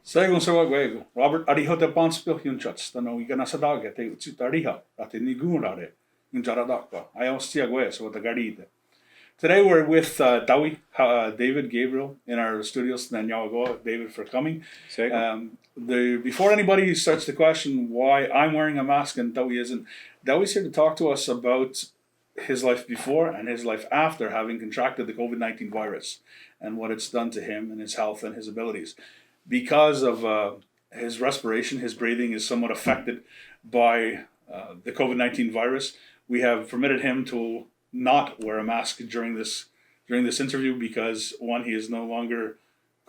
Según se wagwego, Robert ariho te panspil yun chats, tano igana sa dagat, te utsit ariha, ate ni gunare, yun jaradaka. I almost see a so with the garide. Today we're with David Gabriel in our studios in Nyawagoa. David, for coming. Before anybody starts to question why I'm wearing a mask and Dawi isn't, Dawi's here to talk to us about his life before and his life after having contracted the COVID-19 virus and what it's done to him and his health and his abilities. Because of his respiration, his breathing is somewhat affected by the COVID-19 virus. We have permitted him to not wear a mask during this interview because, one, he is no longer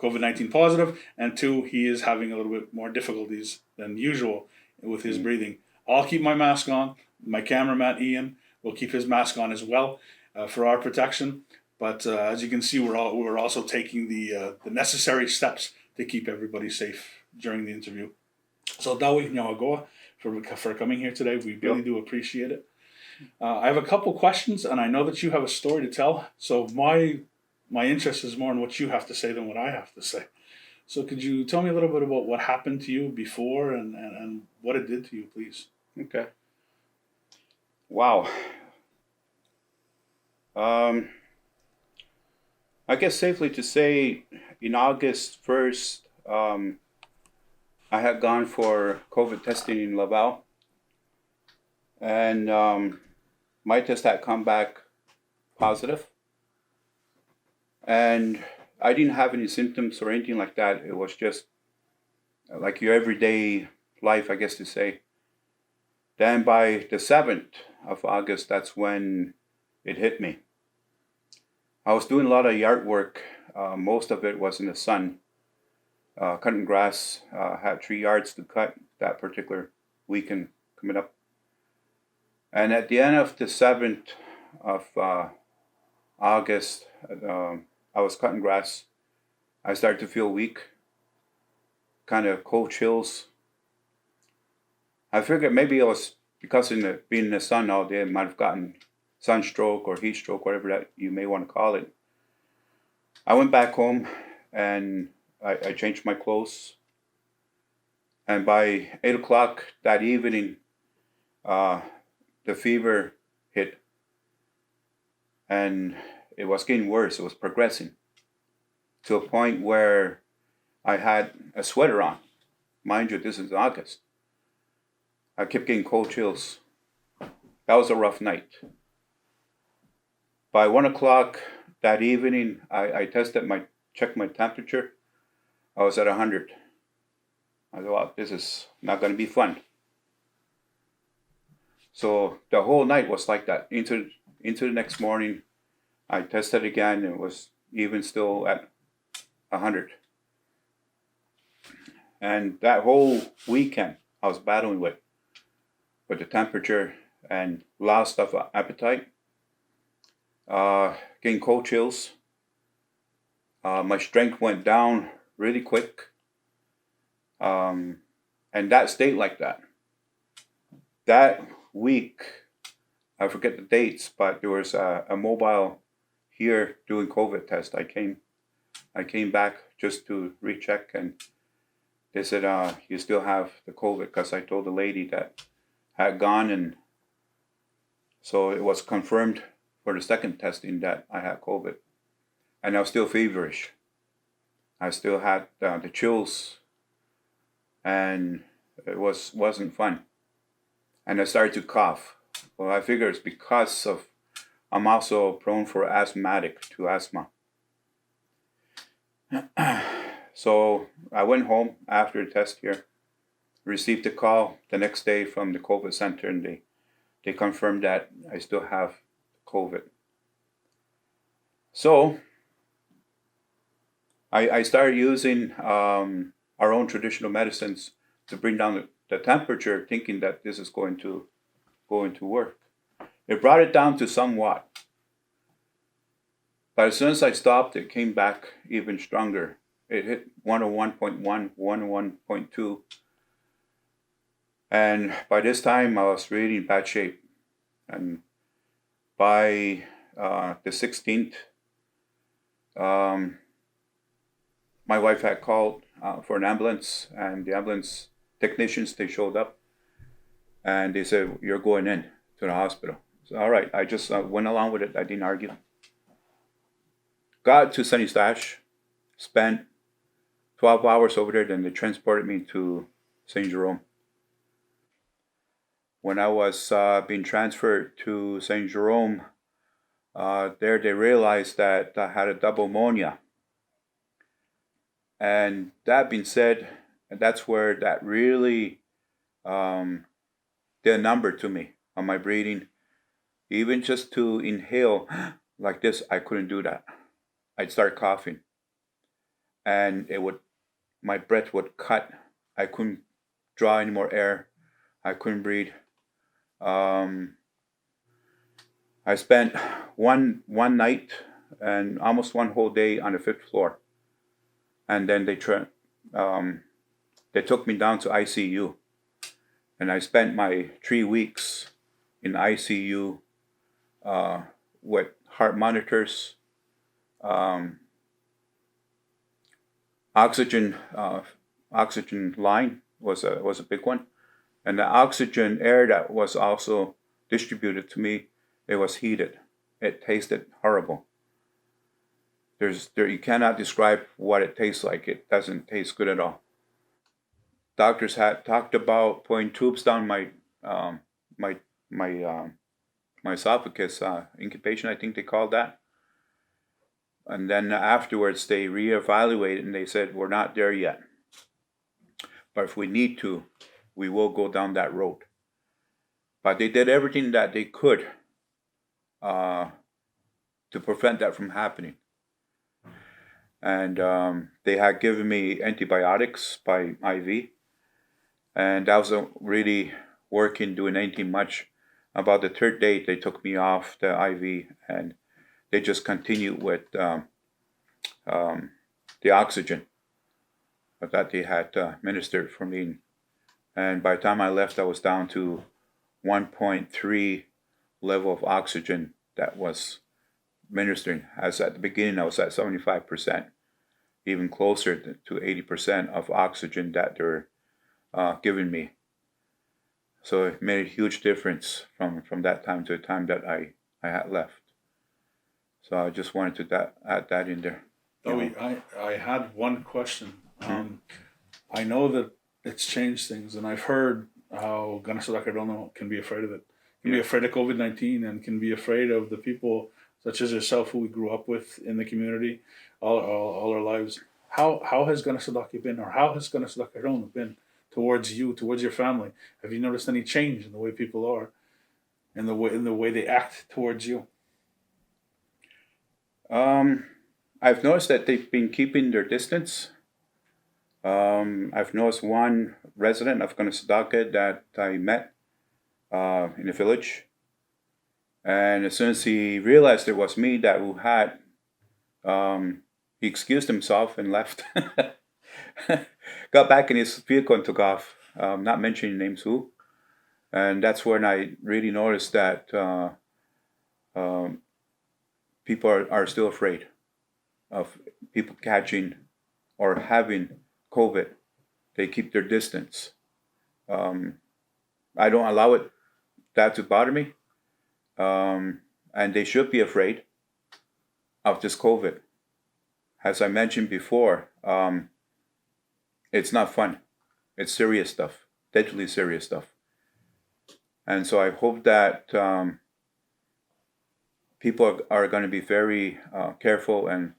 COVID-19 positive, and two, he is having a little bit more difficulties than usual with his breathing. I'll keep my mask on. My cameraman Ian will keep his mask on as well for our protection. But as you can see, we're also taking the necessary steps to keep everybody safe during the interview. So Dawi Nyawagoa for coming here today. We really do appreciate it. I have a couple questions, and I know that you have a story to tell. So my interest is more in what you have to say than what I have to say. So could you tell me a little bit about what happened to you before and what it did to you, please? Okay. Wow. I guess safely to say, in August 1st, I had gone for COVID testing in Laval, and my test had come back positive, and I didn't have any symptoms or anything like that. It was just like your everyday life, I guess to say. Then by the 7th of August, that's when it hit me. I was doing a lot of yard work. Most of it was in the sun. Cutting grass. Had 3 yards to cut that particular weekend coming up. And at the end of the 7th of August, I was cutting grass. I started to feel weak, kind of cold chills. I figured maybe it was because being in the sun all day, I might have gotten sunstroke or heat stroke, whatever that you may want to call it. I went back home and I changed my clothes. And by 8 o'clock that evening, the fever hit, and it was getting worse. It was progressing to a point where I had a sweater on. Mind you, this is August. I kept getting cold chills. That was a rough night. By 1 o'clock that evening, I checked my temperature. I was at 100. I thought, well, this is not going to be fun. So the whole night was like that. Into the next morning, I tested again. It was even still at 100. And that whole weekend, I was battling with the temperature and loss of appetite, getting cold chills. My strength went down really quick. And that stayed like that. That week, I forget the dates, but there was a mobile here doing COVID test. I came back just to recheck, and they said, you still have the COVID, because I told the lady that had gone, and so it was confirmed for the second testing that I had COVID. And I was still feverish. I still had the chills, and it wasn't fun. And I started to cough. Well, I figure it's because I'm also prone for asthma. So I went home after the test here, received a call the next day from the COVID center, and they confirmed that I still have COVID. So I started using our own traditional medicines to bring down the temperature, thinking that this is going to work. It brought it down to somewhat. But as soon as I stopped, it came back even stronger. It hit 101.1, 101.2. And by this time, I was really in bad shape. And by the 16th, my wife had called for an ambulance, and the ambulance technicians, they showed up, and they said, "You're going in to the hospital." So, all right, I just went along with it. I didn't argue. Got to Sunny Stash, spent 12 hours over there, then they transported me to St. Jerome. When I was being transferred to St. Jerome, there they realized that I had a double pneumonia. And that being said, that's where that really did a number to me on my breathing. Even just to inhale like this, I couldn't do that. I'd start coughing, and my breath would cut. I couldn't draw any more air. I couldn't breathe. I spent one night and almost one whole day on the 5th floor, and then they took me down to ICU, and I spent my 3 weeks in ICU with heart monitors, oxygen line was a big one, and the oxygen air that was also distributed to me, it was heated. It tasted horrible. You cannot describe what it tastes like. It doesn't taste good at all. Doctors had talked about putting tubes down my esophagus, incubation, I think they called that. And then afterwards, they reevaluated and they said, we're not there yet. But if we need to, we will go down that road. But they did everything that they could to prevent that from happening. And they had given me antibiotics by IV. And I wasn't really doing anything much. About the 3rd day, they took me off the IV, and they just continued with the oxygen that they had administered for me. And by the time I left, I was down to 1.3 level of oxygen that was administering. As at the beginning, I was at 75%, even closer to 80% of oxygen that they're giving me. So it made a huge difference from that time to the time that I had left. So I just wanted to add that in there. I had one question. I know that it's changed things, and I've heard how Ganasadakarono can be afraid of it. Can be afraid of COVID-19 and can be afraid of the people such as yourself who we grew up with in the community all our lives. How has Ganasadaki been, or how has Ganasadakarono been towards you, towards your family? Have you noticed any change in the way people are, in the way they act towards you? I've noticed that they've been keeping their distance. I've noticed one resident of Ganasadaka that I met in the village, and as soon as he realized it was me that who had, he excused himself and left. Got back in his vehicle and took off, not mentioning names who. And that's when I really noticed that people are still afraid of people catching or having COVID. They keep their distance. I don't allow that to bother me. And they should be afraid of this COVID. As I mentioned before, it's not fun. It's serious stuff, deadly serious stuff. And so I hope that people are going to be very careful and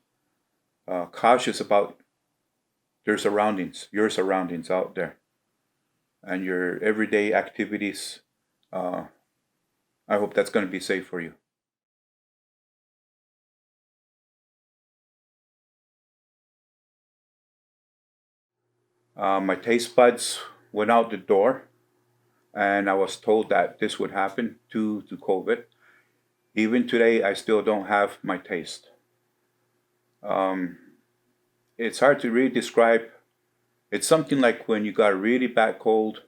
cautious about your surroundings out there, and your everyday activities. I hope that's going to be safe for you. My taste buds went out the door, and I was told that this would happen due to COVID. Even today, I still don't have my taste. It's hard to really describe. It's something like when you got a really bad cold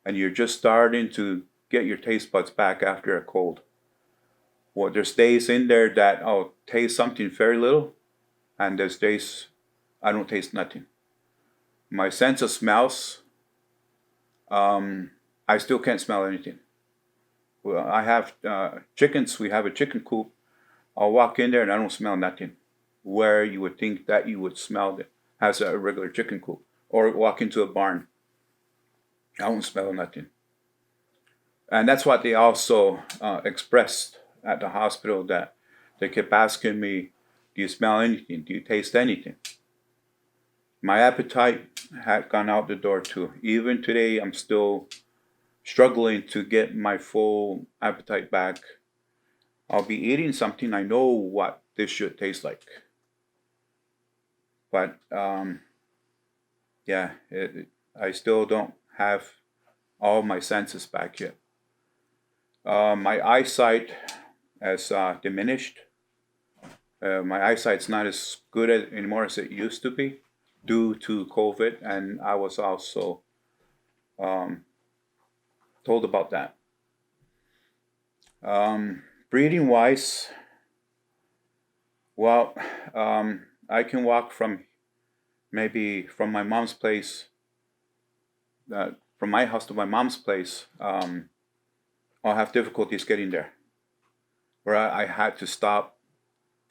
and you're just starting to get your taste buds back after a cold. Well, there's days in there that I'll taste something very little, and there's days I don't taste nothing. My sense of smells, I still can't smell anything. Well, I have chickens. We have a chicken coop. I'll walk in there and I don't smell nothing. Where you would think that you would smell it has a regular chicken coop. Or walk into a barn. I don't smell nothing. And that's what they also expressed at the hospital, that they kept asking me, do you smell anything? Do you taste anything? My appetite had gone out the door too. Even today, I'm still struggling to get my full appetite back. I'll be eating something, I know what this should taste like. But yeah, I still don't have all my senses back yet. My eyesight has diminished. My eyesight's not as good anymore as it used to be due to COVID, and I was also told about that. Breeding wise, well, I can walk from my mom's place, from my house to my mom's place. I'll have difficulties getting there, where I had to stop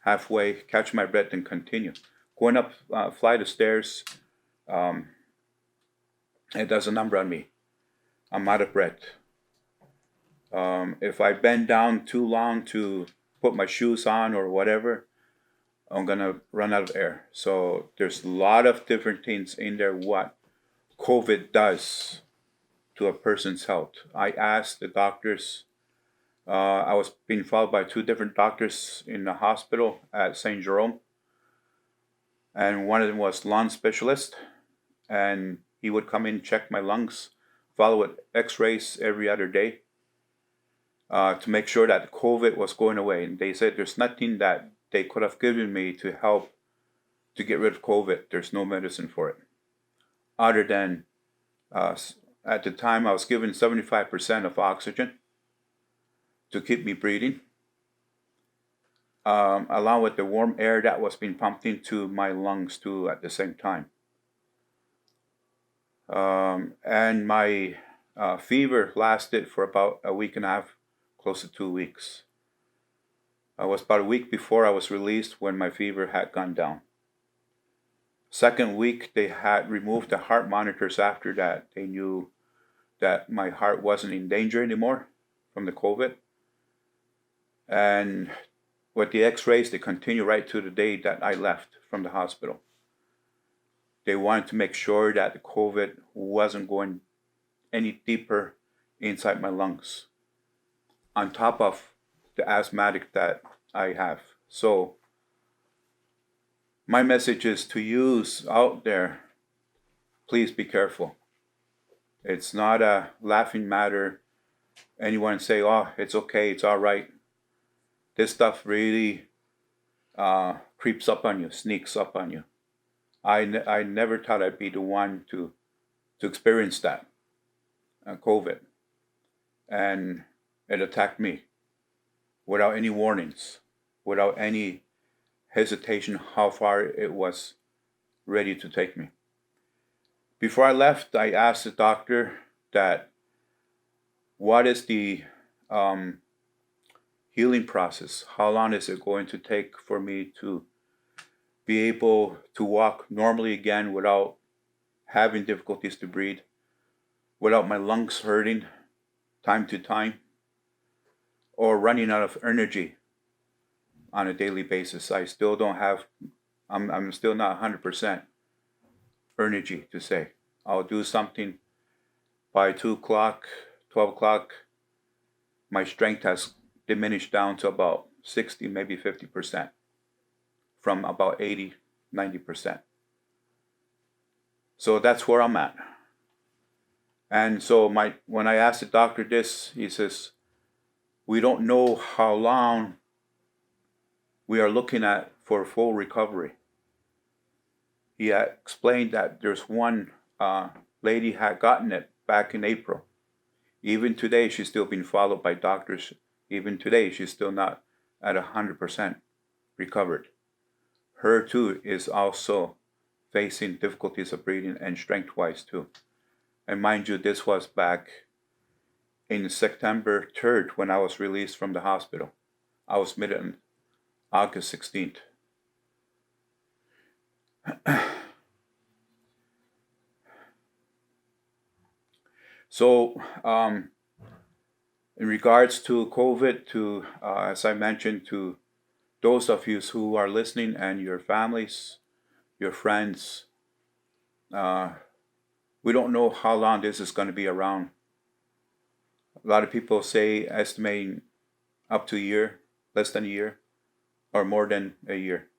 halfway, catch my breath, and continue. Going up a flight of stairs, it does a number on me. I'm out of breath. If I bend down too long to put my shoes on or whatever, I'm gonna run out of air. So there's a lot of different things in there what COVID does to a person's health. I asked the doctors. I was being followed by 2 different doctors in the hospital at St. Jerome. And one of them was lung specialist. And he would come in, check my lungs, follow with x-rays every other day to make sure that COVID was going away. And they said there's nothing that they could have given me to help to get rid of COVID. There's no medicine for it. Other than, at the time, I was given 75% of oxygen to keep me breathing, along with the warm air that was being pumped into my lungs too at the same time. And my fever lasted for about a week and a half, close to 2 weeks. It was about a week before I was released when my fever had gone down. Second week, they had removed the heart monitors after that. They knew that my heart wasn't in danger anymore from the COVID. And with the x-rays, they continue right to the day that I left from the hospital. They wanted to make sure that the COVID wasn't going any deeper inside my lungs, on top of the asthmatic that I have. So my message is to use out there, please be careful. It's not a laughing matter. Anyone say, oh, it's okay, it's all right. This stuff really creeps up on you, sneaks up on you. I never thought I'd be the one to experience that, COVID. And it attacked me without any warnings, without any hesitation how far it was ready to take me. Before I left, I asked the doctor that what is the healing process? How long is it going to take for me to be able to walk normally again without having difficulties to breathe, without my lungs hurting time to time, or running out of energy on a daily basis? I still don't have, I'm still not 100% energy to say. I'll do something by 2 o'clock, 12 o'clock. My strength has diminished down to about 60, maybe 50%, from about 80, 90%. So that's where I'm at. And so when I asked the doctor this, he says, we don't know how long we are looking at for full recovery. He had explained that there's one lady had gotten it back in April. Even today, she's still being followed by doctors. Even today, she's still not at 100% recovered. Her too is also facing difficulties of breathing and strength-wise too. And mind you, this was back in September 3rd when I was released from the hospital. I was admitted on August 16th. So, in regards to COVID, as I mentioned, to those of you who are listening and your families, your friends, we don't know how long this is going to be around. A lot of people say estimating up to a year, less than a year, or more than a year.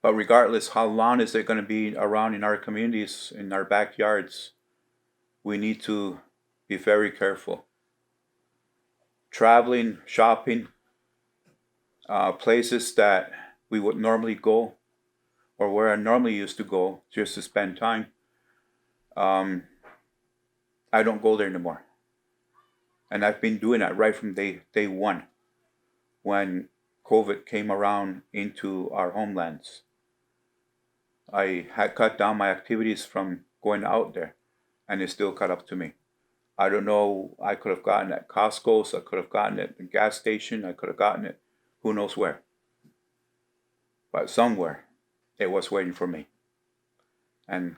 But regardless, how long is it going to be around in our communities, in our backyards, we need to be very careful. Traveling, shopping, places that we would normally go, or where I normally used to go just to spend time, I don't go there anymore. And I've been doing that right from day one, when COVID came around into our homelands. I had cut down my activities from going out there, and it still caught up to me. I don't know, I could have gotten it at Costco's, I could have gotten it at the gas station, I could have gotten it who knows where. But somewhere, it was waiting for me. And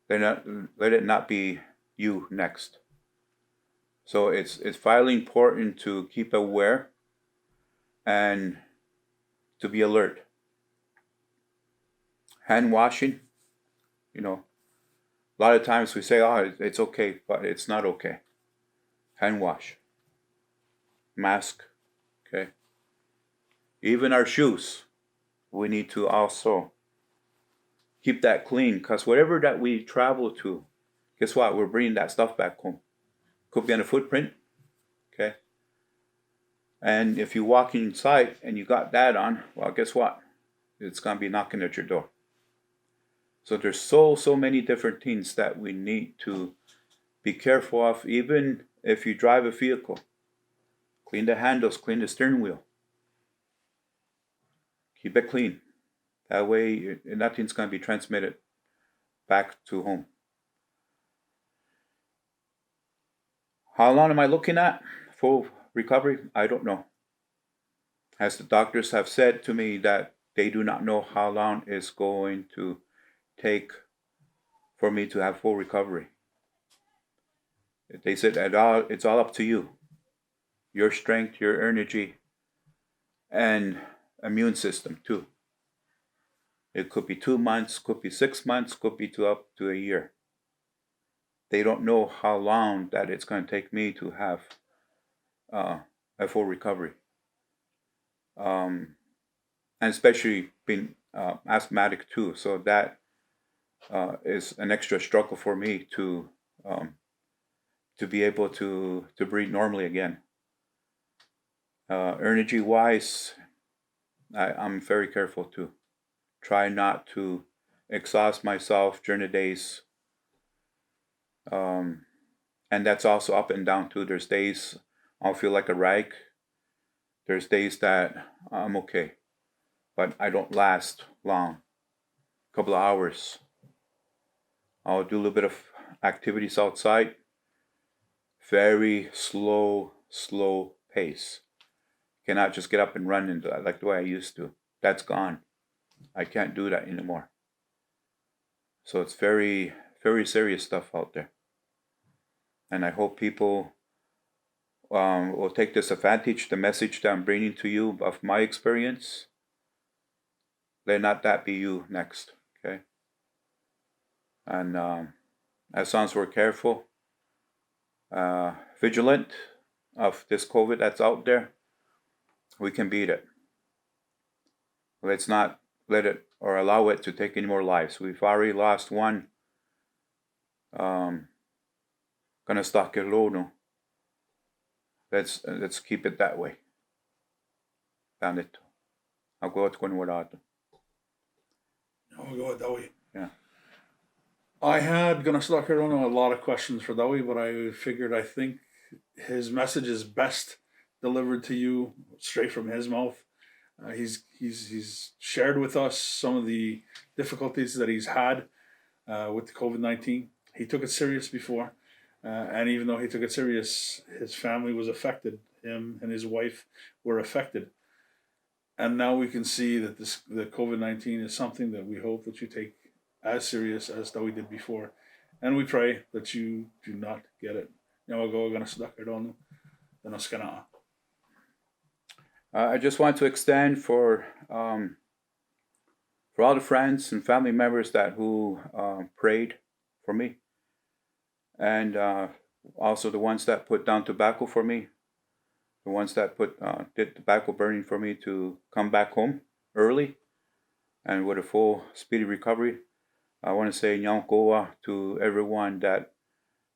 let it not be you next. So it's vitally important to keep aware and to be alert. Hand washing, a lot of times we say, oh, it's okay, but it's not okay. Hand wash. Mask, okay? Even our shoes, we need to also keep that clean, because whatever that we travel to, guess what? We're bringing that stuff back home. Could be on a footprint, okay? And if you walk inside and you got that on, well, guess what? It's going to be knocking at your door. So there's so many different things that we need to be careful of, even if you drive a vehicle. Clean the handles, clean the steering wheel. Keep it clean. That way, nothing's going to be transmitted back to home. How long am I looking at for recovery? I don't know. As the doctors have said to me that they do not know how long it's going to take for me to have full recovery. They said it's all up to you. Your strength, your energy, and immune system too. It could be 2 months, could be 6 months, could be up to a year. They don't know how long that it's going to take me to have a full recovery. And especially being asthmatic too, so that is an extra struggle for me to be able to breathe normally again. Energy-wise, I'm very careful too. Try not to exhaust myself during the days. And that's also up and down too. There's days I'll feel like a rag. There's days that I'm okay, but I don't last long. A couple of hours. I'll do a little bit of activities outside. Very slow pace. Cannot just get up and run like the way I used to. That's gone. I can't do that anymore. So it's very serious stuff out there. And I hope people will take this advantage, the message that I'm bringing to you of my experience. Let not that be you next, okay? And as long as we're careful, vigilant of this COVID that's out there, we can beat it. Let's not let it or allow it to take any more lives. We've already lost one. Kanien'kéha. Let's keep it that way. Danito. I'll go with Ionkwata'karitéhak. I'll go with Dawi. Yeah. I had a lot of questions for Dawi, but I think his message is best delivered to you straight from his mouth. He's shared with us some of the difficulties that he's had with the COVID-19. He took it serious before, and even though he took it serious, his family was affected. Him and his wife were affected, and now we can see that the COVID-19 is something that we hope that you take as serious as though we did before, and we pray that you do not get it. I just want to extend for all the friends and family members who prayed for me, and also the ones that put down tobacco for me, the ones that did tobacco burning for me to come back home early and with a full speedy recovery. I want to say Ionkwata'karitéhak to everyone that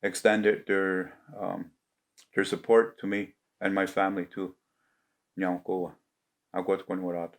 extended their support to me and my family too. Ionkwata'karitéhak.